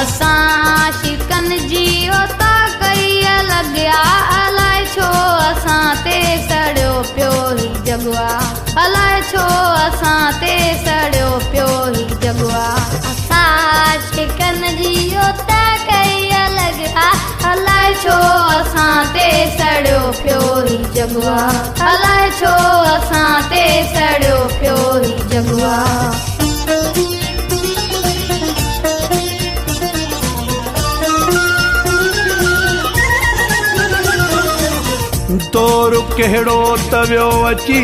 असां शिकन जी ओता कई लॻिया अलाए छो असां ते सड़ियो पियो ही जगवा अलाए छो असां ते सड़ियो पियो ही जगवा असां शिकन जी ओता कई लॻिया अलाए छो असां ते सड़ियो पियो ही जगवा अलाए छो असां ते सड़ियो पियो ही जगवा दौर कहिड़ो तवियो अची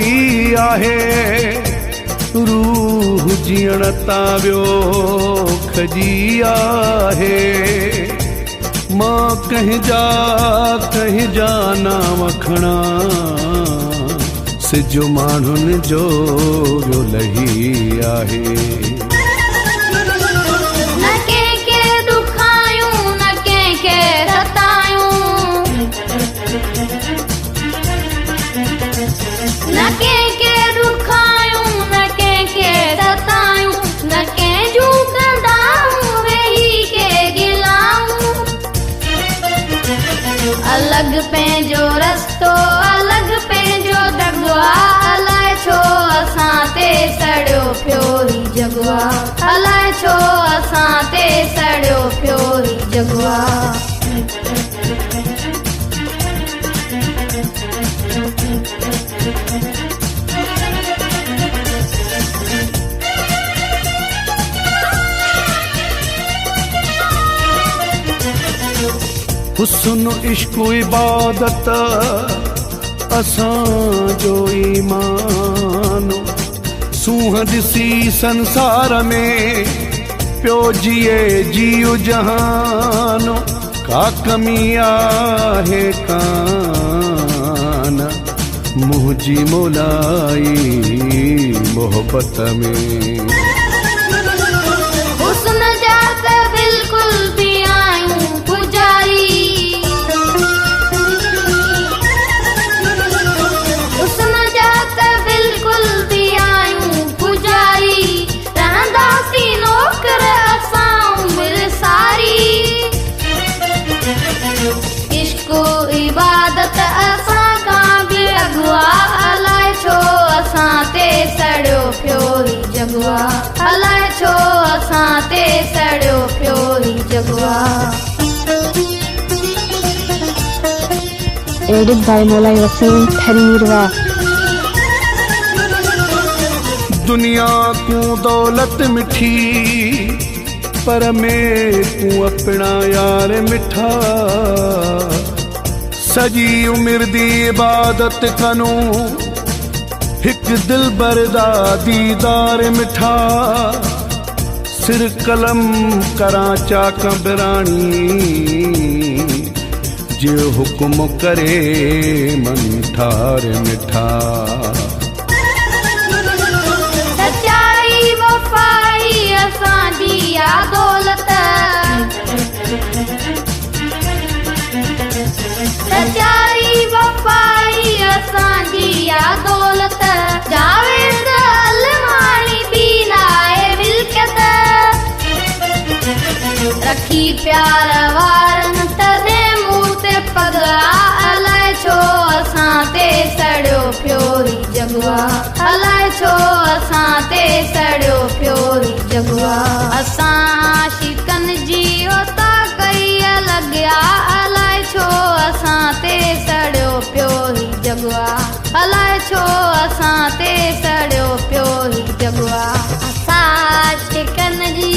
आहे रूह जीअण तावियो खजी आहे मां कंहिं जा नाम खणा सिजो माण्हुनि जो लही आहे न कंहिंखे दुखायूं न कंहिंखे सतायूं न कंहिंजूं कंदाऊं वेही के गिलाऊं अलॻि पंहिंजो रस्तो अलॻि पंहिंजो दगवा अलाए छो असां ते सड़ियो पियो ही जगवा अलाए छो असां ते सड़ियो पियो ही जगवा हुस्न इश्क इबादत असांजो ईमान सूंह ॾिसी संसार में पियो जिए जियो जहान का कमी आहे कान मुंहिंजी मोलाई मोहब्बत में हुस्न जा त बिल्कुल बि आयूं पुजारी हुस्न जा त बिल्कुल बि आयूं पुजारी रहंदासीं नौकर असां उमिरि सारी इश्क इबादत असां खां बि अॻुवा अलाए छो असां ते सड़ियो पियो ही जगवा अलाए छो असां ते सड़ियो पियो ही जगवा एडिट बाय मौलाई वसीम ठरीरवा दुनिया को दौलत मिठी पर में तू अपना यार मिठा सजी उम्र दी इबादत कनो हिक दिल बरदा दीदार मिठा सिर कलम करा चाक बिरानी जो हुक्म करे मन ठार मिठा सच्चाई वफाई असांजी आ दौलत सच्चाई वफाई असांजी आ दौलत जावेद अलमानी बि नाहे मिल्कियत रखी प्यार वारनि तॾहिं मूं ते पगला अलाए छो असां ते सड़ियो पियो ही जगवा अलाए छो असां ते सड़ियो पियो ही जगवा असां शिकन जी ओता कई लॻिया अलाए छो असां ते सड़ियो पियो ही जगवा अलाए छो असां ते सड़ियो पियो ही जगवा असां शिकन जी